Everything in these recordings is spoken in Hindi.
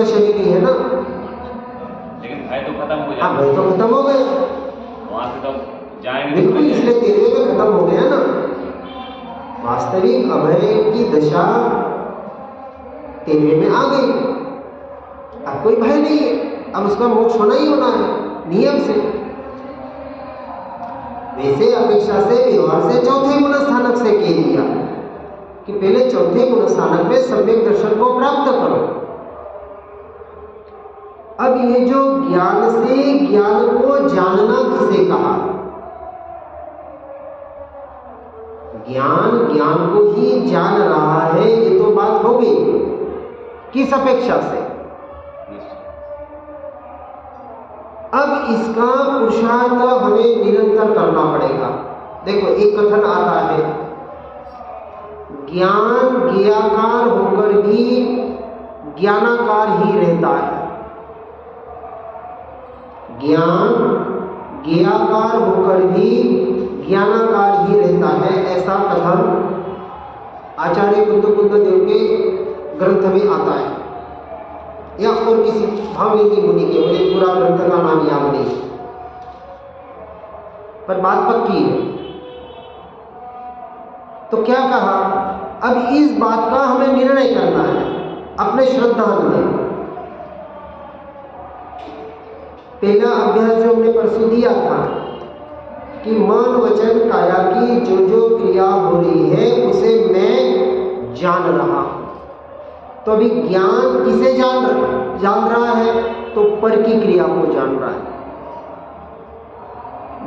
इसका शरीर ही है ना। लेकिन भय तो खत्म हो हाँ, जाए, भय तो खत्म हो गए, वहां से तो जाएंगे। बिल्कुल, इसलिए तेरे में खत्म हो गया ना। वास्तविक अभय की दशा तेरे में आ गई, अब कोई भय नहीं है, अब उसका मोक्ष होना ही होना है नियम से। वैसे अपेक्षा से व्यवहार से चौथे गुणस्थानक से कह दिया कि पहले चौथे गुणस्थानक में सम्यक दर्शन को प्राप्त करो। अब ये जो ज्ञान से ज्ञान को जानना किसे कहा? ज्ञान ज्ञान को ही जान रहा है, ये तो बात हो गई। किस अपेक्षा से? अब इसका पुरुषार्थ हमें निरंतर करना पड़ेगा। देखो, एक कथन आता है, ज्ञान ज्ञाकार होकर भी ज्ञानाकार ही रहता है। ज्ञान ज्ञाकार होकर भी ज्ञानाकार ही रहता है, ऐसा कथन आचार्य कुंद देव के ग्रंथ में आता है, या और किसी भावनिधि मुनि के, मुझे पूरा ग्रंथ का नाम याद नहीं, पर बात पक्की है। तो क्या कहा? अब इस बात का हमें निर्णय करना है अपने श्रद्धांत में। पहला अभ्यास जो हमने परसों दिया था कि मन वचन काया की जो जो क्रिया हो रही है उसे मैं जान रहा। तो अभी ज्ञान किसे जान रहा है? तो पर की क्रिया को जान रहा है।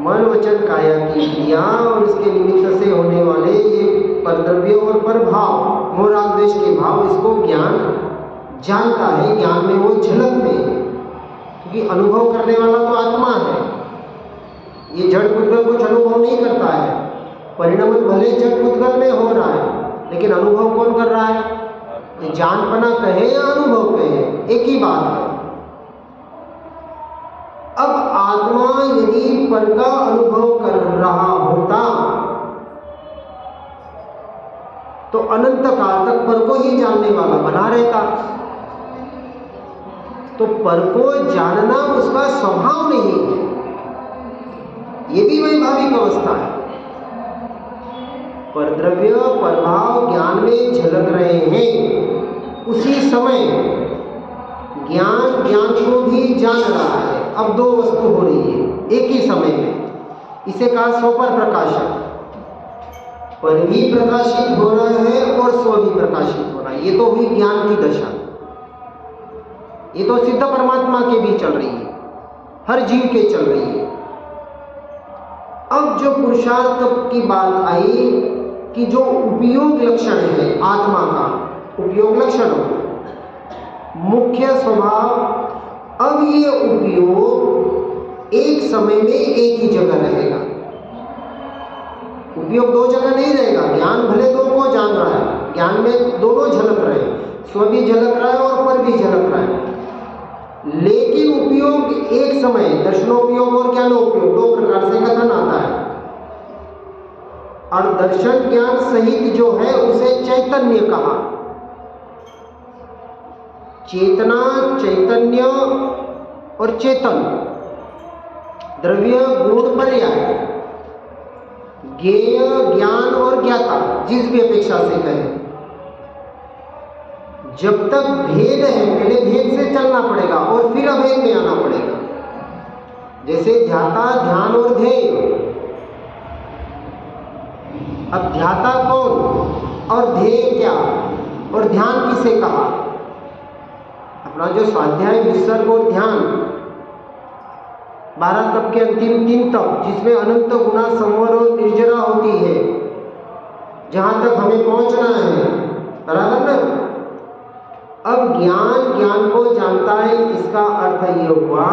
मन वचन काया की क्रिया और उसके निमित्त से होने वाले ये परद्रव्य और परभाव, मोह राग द्वेष के भाव, इसको ज्ञान जानता है, ज्ञान में वो झलकते हैं, क्योंकि अनुभव करने वाला तो आत्मा है। ये जड़ पुद्गल कुछ अनुभव नहीं करता है, परिणाम भले जड़ पुद्गल में हो रहा है, लेकिन अनुभव कौन कर रहा है? जानपना कहे या अनुभव कहे, एक ही बात है। अब आत्मा यदि पर का अनुभव कर रहा होता तो अनंत काल तक पर को ही जानने वाला बना रहता। तो पर को जानना उसका स्वभाव नहीं है, ये भी वैभाविक अवस्था है। परद्रव्य प्रभाव ज्ञान में झलक रहे हैं, उसी समय ज्ञान ज्ञान को भी जान रहा है। अब दो वस्तु हो रही है एक ही समय में, इसे कहा स्वपर प्रकाशन। पर भी प्रकाशित हो रहा है और स्व भी प्रकाशित हो रहा है, ये तो हुई ज्ञान की दशा। ये तो सिद्ध परमात्मा के भी चल रही है, हर जीव के चल रही है। अब जो पुरुषार्थ की बात आई कि जो उपयोग लक्षण है आत्मा का, उपयोग लक्षण मुख्य स्वभाव, अब ये उपयोग एक समय में एक ही जगह रहेगा। उपयोग दो जगह नहीं रहेगा। ज्ञान भले दो को जान रहा है, ज्ञान में दोनों झलक रहे हैं, स्व भी झलक रहा है और पर भी झलक रहा है, लेकिन उपयोग एक समय, दर्शनोपयोग और ज्ञानोपयोग, दो प्रकार से कथन आता है। और दर्शन ज्ञान सहित जो है उसे चैतन्य कहा। चेतना, चैतन्य और चेतन, द्रव्य गुण पर्याय, ज्ञेय ज्ञान और ज्ञाता, जिस भी अपेक्षा से कहें, जब तक भेद है पहले भेद से चलना पड़ेगा और फिर अभेद में आना पड़ेगा। जैसे ध्याता, ध्यान और ध्येय। अब ध्याता कौन और ध्येय क्या और ध्यान किसे कहा? अपना जो स्वाध्याय विसर्ग और ध्यान, 12 तप के अंतिम 3 तप, जिसमें अनंत गुणा, संवर और निर्जरा होती है, जहां तक हमें पहुंचना है, बराबर ना? अब ज्ञान ज्ञान को जानता है, इसका अर्थ ये हुआ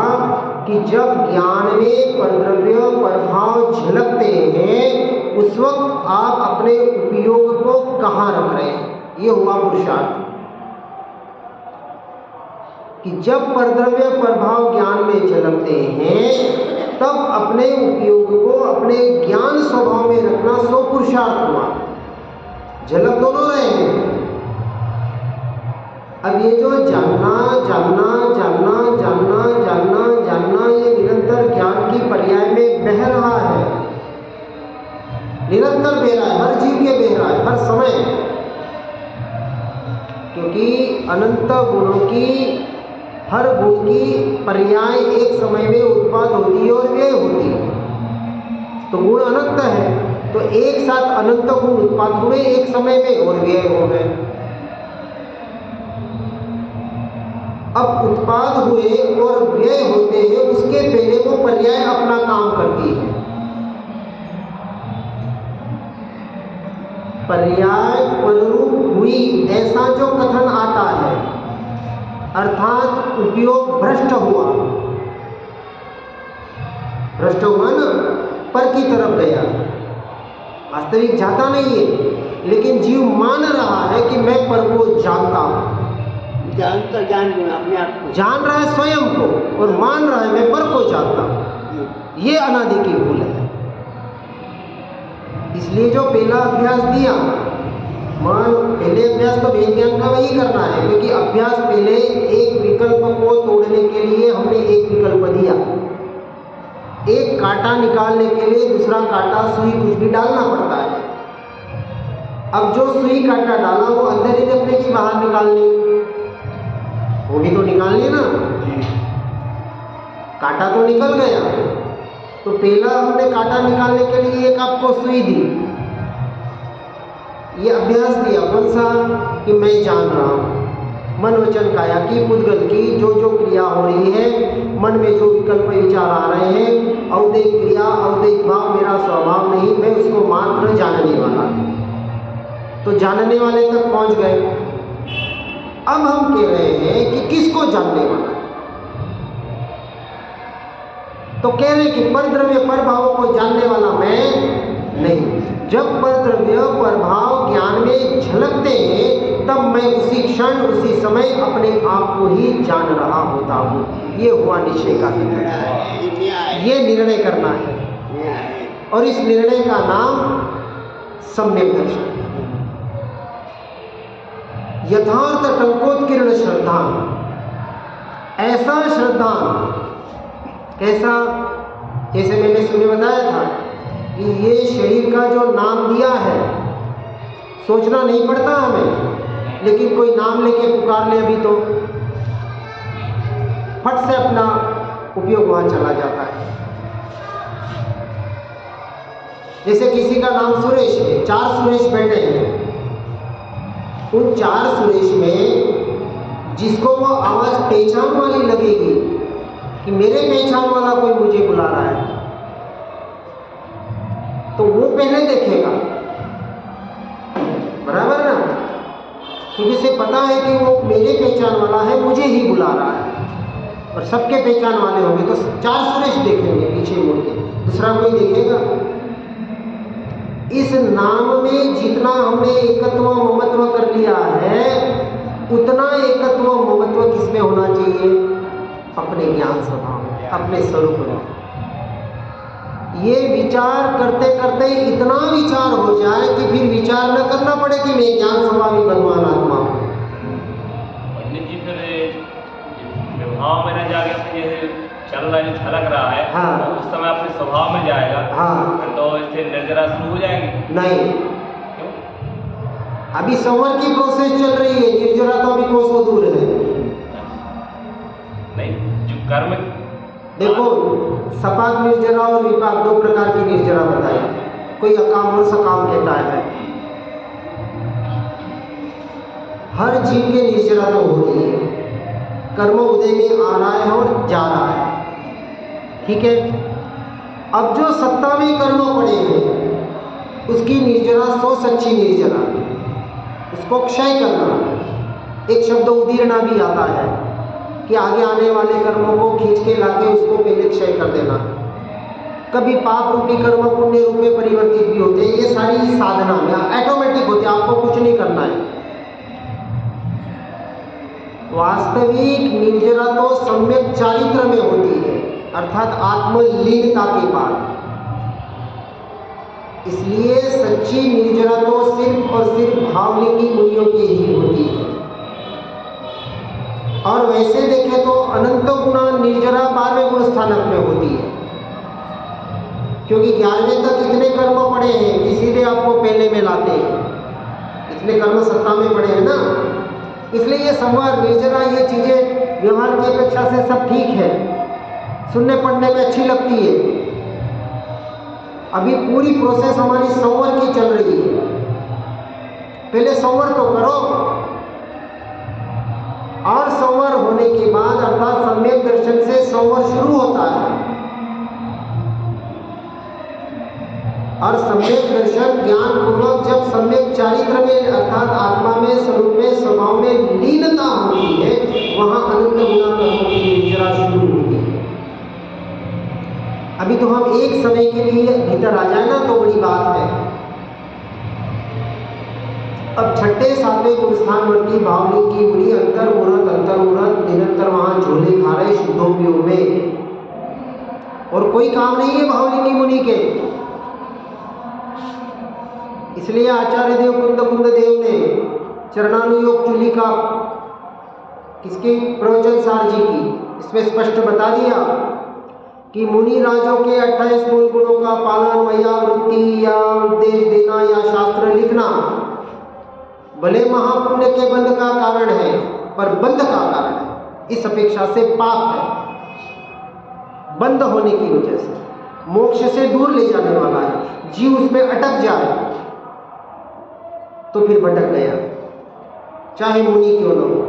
कि जब ज्ञान में परद्रव्य प्रभाव झलकते हैं उस वक्त आप अपने उपयोग को कहाँ रख रहे हैं, ये हुआ पुरुषार्थ। कि जब परद्रव्य प्रभाव ज्ञान में झलकते हैं तब अपने उपयोग को अपने ज्ञान स्वभाव में रखना सो पुरुषार्थ हुआ। झलक दोनों रहे हैं। अब ये जो जानना हर गुण की पर्याय एक समय में उत्पाद होती है और व्यय होती है। तो गुण अनंत है, तो एक साथ अनंत गुण उत्पाद हुए एक समय में और व्यय हो गए। अब उत्पाद हुए और व्यय होते हैं, उसके पहले वो पर्याय अपना काम करती है। पर्याय पररूप हुई ऐसा जो कथन आता है, अर्थात उपयोग भ्रष्ट हुआ ना, पर की तरफ गया, वास्तविक जाता नहीं है, लेकिन जीव मान रहा है कि मैं पर को जानता हूं। अपने आप को जान रहा है स्वयं को, और मान रहा है मैं पर को जानता हूं। ये अनादि की भूल है। इसलिए जो पहला अभ्यास दिया, पहले अभ्यास तो वेद ज्ञान का वही करना है, क्योंकि अभ्यास पहले एक विकल्प को तोड़ने के लिए हमने एक विकल्प दिया। एक कांटा निकालने के लिए दूसरा कांटा, सुई कुछ भी डालना पड़ता है। अब जो सुई कांटा डाला वो अंदर ही रखने की बाहर निकालनी, वो भी तो निकालनी ना। कांटा तो निकल गया, तो पहला हमने कांटा निकालने के लिए एक आपको सुई दी, ये अभ्यास दिया। कौन सा? कि मैं जान रहा हूं। मन वचन काया की पुद्गल की जो जो क्रिया हो रही है, मन में जो विकल्प विचार आ रहे हैं, औदैहिक क्रिया औदैहिक भाव मेरा स्वभाव नहीं, मैं उसको मात्र जानने वाला। तो जानने वाले तक पहुंच गए। अब हम कह रहे हैं कि किसको जानने वाला? तो कह रहे हैं कि पर द्रव्य पर भाव को जानने वाला मैं नहीं। जब पर द्रव्य पर भाव ज्ञान में झलकते हैं, तब मैं उसी क्षण उसी समय अपने आप को ही जान रहा होता हूँ। ये हुआ निश्चय का निर्णय। ये निर्णय करना है, और इस निर्णय का नाम सम्यक दर्शन है। यथार्थ टंकोत्कीर्ण श्रद्धा, ऐसा श्रद्धा, कैसा? जैसे मैंने सुने बताया था कि ये शरीर का जो नाम दिया है, सोचना नहीं पड़ता हमें, लेकिन कोई नाम लेके पुकार ले अभी तो फट से अपना उपयोग वहां चला जाता है। जैसे किसी का नाम सुरेश है, 4 सुरेश बैठे हैं, उन 4 सुरेश में जिसको वो आवाज पहचान वाली लगेगी कि मेरे पहचान वाला कोई मुझे बुला रहा है, तो वो पहले देखेगा, बराबर ना? क्योंकि उसे पता है कि वो मेरे पहचान वाला है, मुझे ही बुला रहा है। और सबके पहचान वाले होंगे तो 4 सुरेश देखेंगे पीछे मुड़ के, दूसरा कोई देखेगा? इस नाम में जितना हमने एकत्व ममत्व कर लिया है, उतना एकत्व ममत्व किसमें होना चाहिए? अपने ज्ञान स्वभाव में, अपने स्वरूप में। ये विचार करते करते इतना विचार हो जाए कि फिर विचार न करना पड़े कि मैं ज्ञान स्वभावी भगवान आत्मा हूँ। पंडित जी, फिर विभाव में न जाके अपने जैसे चल रहा है, झलक रहा है, हाँ, तो उस समय अपने स्वभाव में जाएगा, हाँ, तो इससे निर्जरा शुरू हो जाएगी। नहीं, क्यों? अभी संवर की प्रोसेस चल रही है, निर्जरा तो अभी कोसों दूर है। नहीं, जो कर्म, देखो, सपाक निर्जरा और विपाक 2 प्रकार की निर्जरा बताई। कोई अकाम और सकाम कहता है। हर जीव के निर्जरा तो हो रही है, कर्म उदय में आ रहा है और जा रहा है, ठीक है। अब जो सत्ता में कर्म पड़े हैं, उसकी निर्जरा सो सच्ची निर्जरा, उसको क्षय करना। एक शब्द उदीरना भी आता है कि आगे आने वाले कर्मों को खींच के लाके उसको पहले क्षय कर देना। कभी पाप रूपी कर्म पुण्य रूप में परिवर्तित भी होते हैं। ये सारी साधना में ऑटोमेटिक होते हैं, आपको कुछ नहीं करना है। वास्तविक निर्जरा तो सम्यक चारित्र में होती है, अर्थात आत्मलीनता के बाद। इसलिए सच्ची निर्जरा तो सिर्फ और सिर्फ भावलिंगी मुनियों की ही होती है। और वैसे देखें तो अनंत गुणा निर्जरा 12वें गुण स्थानक में होती है, क्योंकि 11वें तक इतने कर्म पड़े हैं कि सीधे आपको पहले में लाते हैं। इतने कर्म सत्ता में पड़े हैं ना, इसलिए ये संवार निर्जरा ये चीज़ें व्यवहार की अपेक्षा से सब ठीक है, सुनने पढ़ने में अच्छी लगती है। अभी पूरी प्रोसेस हमारी संवर की चल रही है। पहले संवर तो करो, और संवर होने के बाद अर्थात सम्यक दर्शन से संवर शुरू होता है। और सम्यक दर्शन ज्ञान पूर्वक जब सम्यक चारित्र में अर्थात आत्मा में, स्वरूप में, स्वभाव में लीनता होती है, वहां अनंत गुना कर्मों की निर्जरा शुरू होती है। अभी तो हम एक समय के लिए भीतर आ जाए ना तो बड़ी बात है। अब छठे सातवें गुणस्थानवर्ती भावलिंग की मुनि अंतर्मुहूर्त निरंतर वहां झोले खा रहे शुद्धोपयोग में, और कोई काम नहीं है भावलिंगी मुनि के। इसलिए आचार्य देव कुंद देव ने चरणानुयोग चूलिका किसकी, प्रवचन सार जी की, इसमें स्पष्ट बता दिया कि मुनि राजों के 28 मूल गुणों का पालन वैयावृत्ति या उपदेश देना या शास्त्र लिखना भले महापुण्य के बंध का कारण है, पर बंध का कारण है, इस अपेक्षा से पाप है। बंध होने की वजह से मोक्ष से दूर ले जाने वाला है। जीव उसमें अटक जाए तो फिर भटक गया, चाहे मुनि क्यों न हो।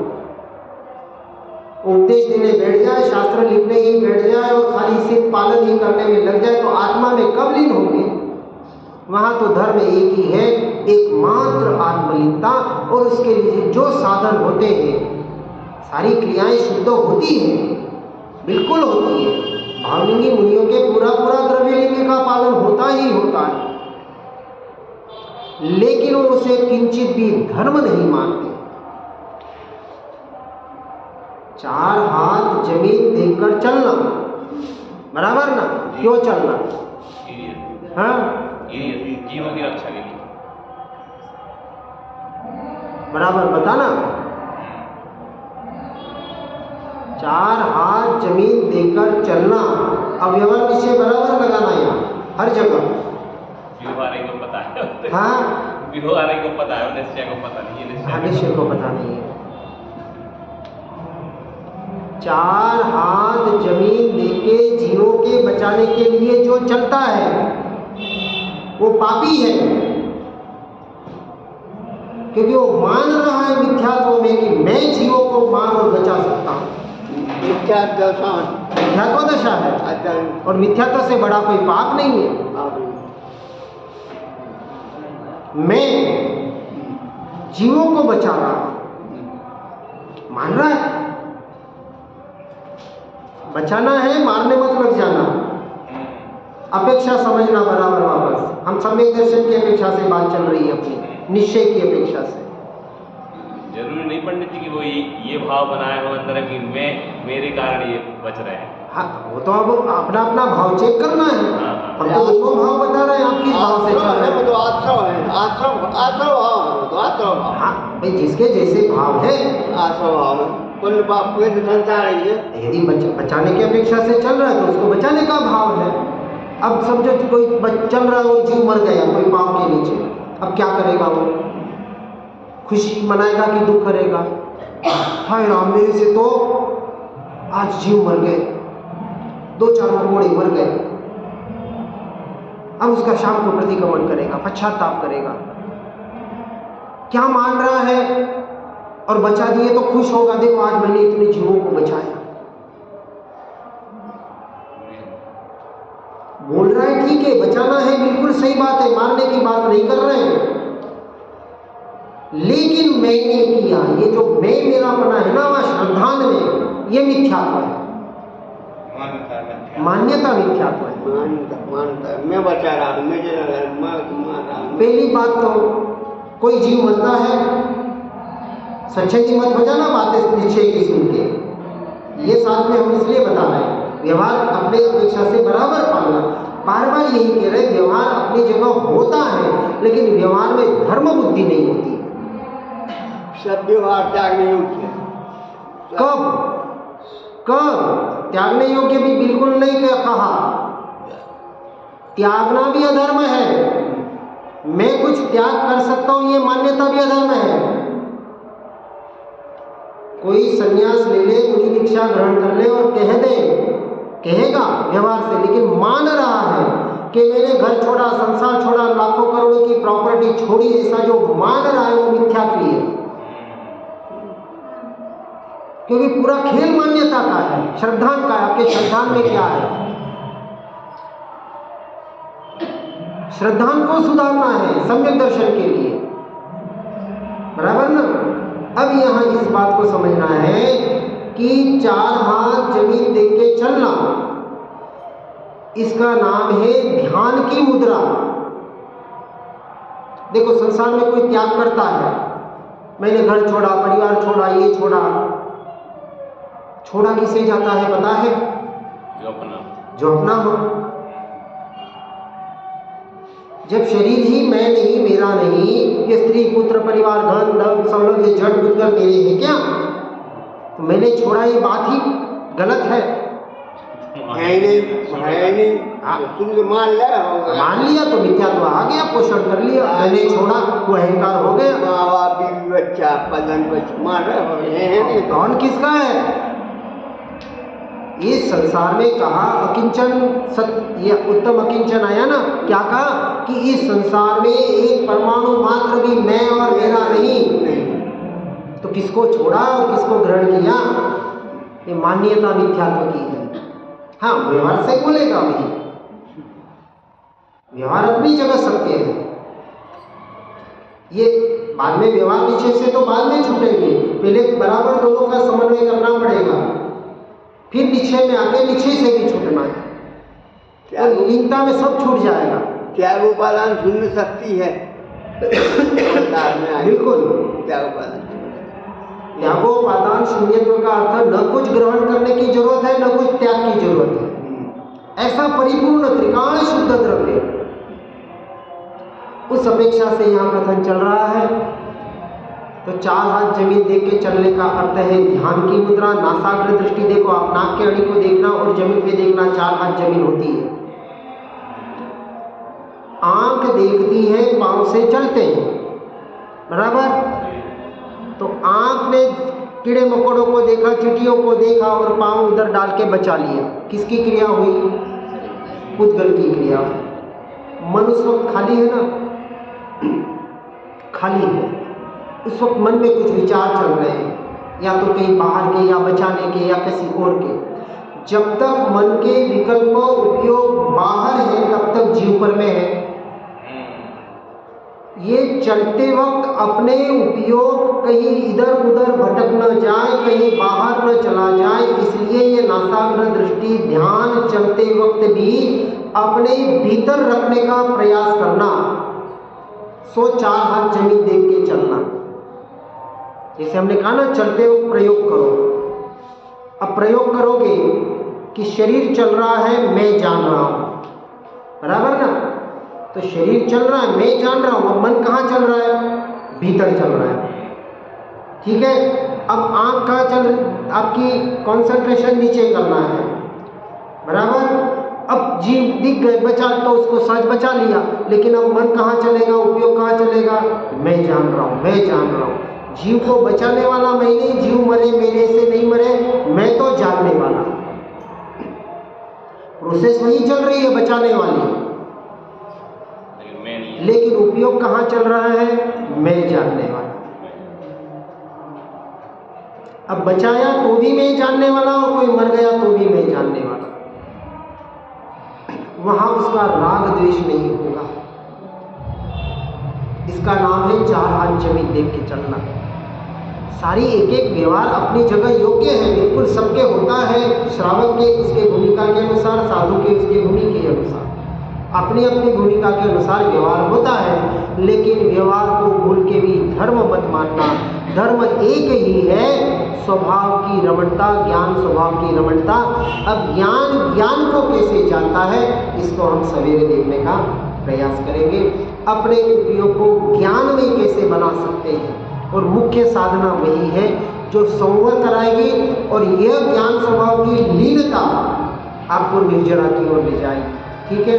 उपदेश देने बैठ जाए, शास्त्र लिखने ही बैठ जाए और खाली सिर्फ पालन ही करने में लग जाए तो आत्मा में कब लीन होंगे? वहां तो धर्म एक ही है, एकमात्र आत्मलीनता, और उसके लिए जो साधन होते हैं, सारी क्रियाएं शुद्ध होती हैं, बिल्कुल होती है। भावलिंगी मुनियों के पूरा द्रव्यलिंग का पालन होता ही होता है, लेकिन वो उसे किंचित भी धर्म नहीं मानते। 4 हाथ जमीन देखकर चलना, बराबर ना? क्यों चलना? हाँ, जीवन की रक्षा के लिए, बराबर बताना। 4 हाथ जमीन देकर चलना, अव्यवहार निश्चय बराबर लगाना यहाँ हर जगह। व्यवहार को पता है, हाँ, व्यवहार को पता है, निश्चय को पता नहीं है। निश्चय को पता नहीं है। 4 हाथ जमीन देके जीवों के बचाने के लिए जो चलता है वो पापी है, क्योंकि वो मान रहा है मिथ्यात्व में कि मैं जीवों को मार और बचा सकता हूं। मिथ्यात्व दशा है, और मिथ्यात्व से बड़ा कोई पाप नहीं है। मैं जीवों को बचा रहा हूं, मान रहा है। बचाना है, मारने मत लग जाना। अपेक्षा समझना बराबर। वापस हम सम्यक दर्शन की अपेक्षा से बात चल रही है, अपनी निश्चय की अपेक्षा से। जरूरी नहीं पंडित जी कि वो ये भाव बनाए हो अंदर कि मैं, मेरे कारण ये बच रहे हैं। हाँ, वो तो अब अपना अपना भाव चेक करना है। हम तो दोनों भाव बता रहे हैं, आप किस भाव से चल रहे हैं? तो आश्रम है, आश्रम हाँ भाई, जिसके जैसे भाव है आश्रम भाव पुण्य पाप को संसार है। यदि बचाने की अपेक्षा से चल रहा है तो उसको बचाने का भाव है। अब समझो कोई चल रहा है और जीव मर गया कोई पाप के नीचे, अब क्या करेगा वो? खुशी मनाएगा कि दुख करेगा? हाय राम, मेरे से तो आज जीव मर गए, 2-4 मकोड़े मर गए। अब उसका शाम को प्रतिक्रमण करेगा, पश्चाताप करेगा। क्या मान रहा है? और बचा दिए तो खुश होगा, देखो आज मैंने इतने जीवों को बचाया। बोल रहा है ठीक है, बचाना है, बिल्कुल सही बात है, मारने की बात नहीं कर रहे हैं, लेकिन मैंने किया, ये जो मैं मेरा बना है ना वह श्रद्धान में, ये मिथ्यात्व है। मान्यता मिथ्यात्व है। मानता मैं बचा रहा हूं, मैं जरा पहली बात तो कोई जीव मरता है, सच्चे की मत हो जाना बातें निश्चय की सुन के। ये साथ में हम इसलिए बता रहे हैं, व्यवहार अपने अपेक्षा से बराबर पालना। बार बार यही कह रहे हैं, व्यवहार अपनी जगह होता है, लेकिन व्यवहार में धर्म बुद्धि नहीं होती। सब व्यवहार त्यागने योग्य। कब त्यागने योग्य भी बिल्कुल नहीं कहा। त्यागना भी अधर्म है। मैं कुछ त्याग कर सकता हूं, ये मान्यता भी अधर्म है। कोई संन्यास ले ले, मुनि दीक्षा ग्रहण कर ले और कह दे, कहेगा व्यवहार से, लेकिन मान रहा है कि मैंने घर छोड़ा, संसार छोड़ा, लाखों करोड़ों की प्रॉपर्टी छोड़ी, ऐसा जो मान रहा है वो मिथ्यात्वी है। क्योंकि पूरा खेल मान्यता का है, श्रद्धान का है। आपके श्रद्धान में क्या है? श्रद्धान को सुधारना है सम्यक दर्शन के लिए, बराबर ना। अब यहाँ इस बात को समझना है कि 4 हाथ जमीन देख के चलना, इसका नाम है ध्यान की मुद्रा। देखो संसार में कोई त्याग करता है, मैंने घर छोड़ा, परिवार छोड़ा, ये छोड़ा, छोड़ा किसे जाता है पता है? जो अपना हो। जब शरीर ही मैं नहीं, मेरा नहीं, ये स्त्री पुत्र परिवार धन धन सब लोग ये जड़ बुझ कर मेरे हैं क्या, तो मैंने छोड़ा, ये बात ही गलत है। मान लिया तो मिथ्यात्व आ गया, पोषण कर लिया, मैंने छोड़ा, वो अहंकार हो गया। माँ बाप बीवी बच्चा पदन मार रहे हैं, कौन किसका है? इस संसार में कहा अकिंचन सत्य, ये उत्तम अकिंचन आया ना, क्या कहा कि इस संसार में एक परमाणु मात्र भी मैं और मेरा नहीं। तो किसको छोड़ा और किसको ग्रहण किया? ये मान्यता मिथ्यात्व की है। हाँ, व्यवहार से बोलेगा भाई, व्यवहार अपनी जगह सत्य है। ये बाद में व्यवहार निश्चय से तो बाद में छूटेंगे, पहले बराबर दोनों का समन्वय करना पड़ेगा, फिर निश्चय में आके निश्चय से भी छूटना है, और लीनता में सब छूट जाएगा। त्याग उपादान शून्य शक्ति है। बिल्कुल, त्यागोपादान शून्यत्व का अर्थ न कुछ ग्रहण करने की जरूरत है, न कुछ त्याग की जरूरत है। ऐसा परिपूर्ण त्रिकाण शुद्ध द्रव्य, उस अपेक्षा से यहाँ कथन चल रहा है। तो 4 हाथ जमीन देख के चलने का अर्थ है ध्यान की मुद्रा। नासाग्र दृष्टि देखो, आप नाक के अड़ी को देखना और जमीन पे देखना, 4 हाथ जमीन होती है। आंख देखती है, पांव से चलते हैं, बराबर। तो आंख ने कीड़े मकोड़ों को देखा, चींटियों को देखा और पांव उधर डाल के बचा लिया। किसकी क्रिया हुई? उद्गल की क्रिया। मन उस वक्त खाली है ना, खाली है। उस वक्त मन में कुछ विचार चल रहे हैं, या तो कहीं बाहर के, या बचाने के, या किसी और के। जब तक मन के विकल्प उपयोग बाहर है, तब तक जीव पर में है। ये चलते वक्त अपने उपयोग कहीं इधर उधर भटक न जाए, कहीं बाहर न चला जाए, इसलिए ये नासाग्र दृष्टि ध्यान चलते वक्त भी अपने भीतर रखने का प्रयास करना। 4 हाथ जमीन देख के चलना, जैसे हमने कहा ना, चलते वक्त प्रयोग करो। अब प्रयोग करोगे कि शरीर चल रहा है, मैं जान रहा हूं, बराबर ना। तो शरीर चल रहा है, मैं जान रहा हूं, अब मन कहाँ चल रहा है? भीतर चल रहा है, ठीक है। अब आंख कहाँ चल, आपकी कंसंट्रेशन नीचे करना है, बराबर। अब जीव दिख गए, बचा तो उसको सहज बचा लिया, लेकिन अब मन कहाँ चलेगा, उपयोग कहाँ चलेगा? मैं जान रहा हूँ, मैं जान रहा हूँ। जीव को बचाने वाला मैं नहीं, जीव मरे मेरे से नहीं मरे, मैं तो जानने वाला। प्रोसेस वही चल रही है बचाने वाली, लेकिन उपयोग कहाँ चल रहा है? मैं जानने वाला। अब बचाया तो भी मैं जानने वाला, और कोई मर गया तो भी मैं जानने वाला। वहां उसका राग द्वेष नहीं होगा। इसका नाम है 4 हाथ जमीन देख के चलना। सारी एक एक व्यवहार अपनी जगह योग्य है, बिल्कुल सबके होता है। श्रावक के उसके भूमिका के अनुसार, साधु के उसकी भूमिका के अनुसार, अपनी अपनी भूमिका के अनुसार व्यवहार होता है। लेकिन व्यवहार को भूल के भी धर्म मत मानना। धर्म एक ही है, स्वभाव की रमणता, ज्ञान स्वभाव की रमणता। अब ज्ञान को कैसे जानता है, इसको हम सवेरे देखने का प्रयास करेंगे। अपने उपयोग को ज्ञान में कैसे बना सकते हैं, और मुख्य साधना वही है जो संवर कराएगी, और यह ज्ञान स्वभाव की लीनता आपको निर्जरा की ओर ले जाएगी। ठीक है,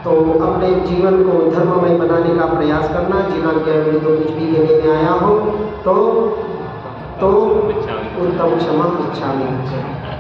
तो अपने जीवन को धर्ममय बनाने का प्रयास करना। जिना के तो कुछ भी कहने में आया हो तो तं क्षमा इच्छामि।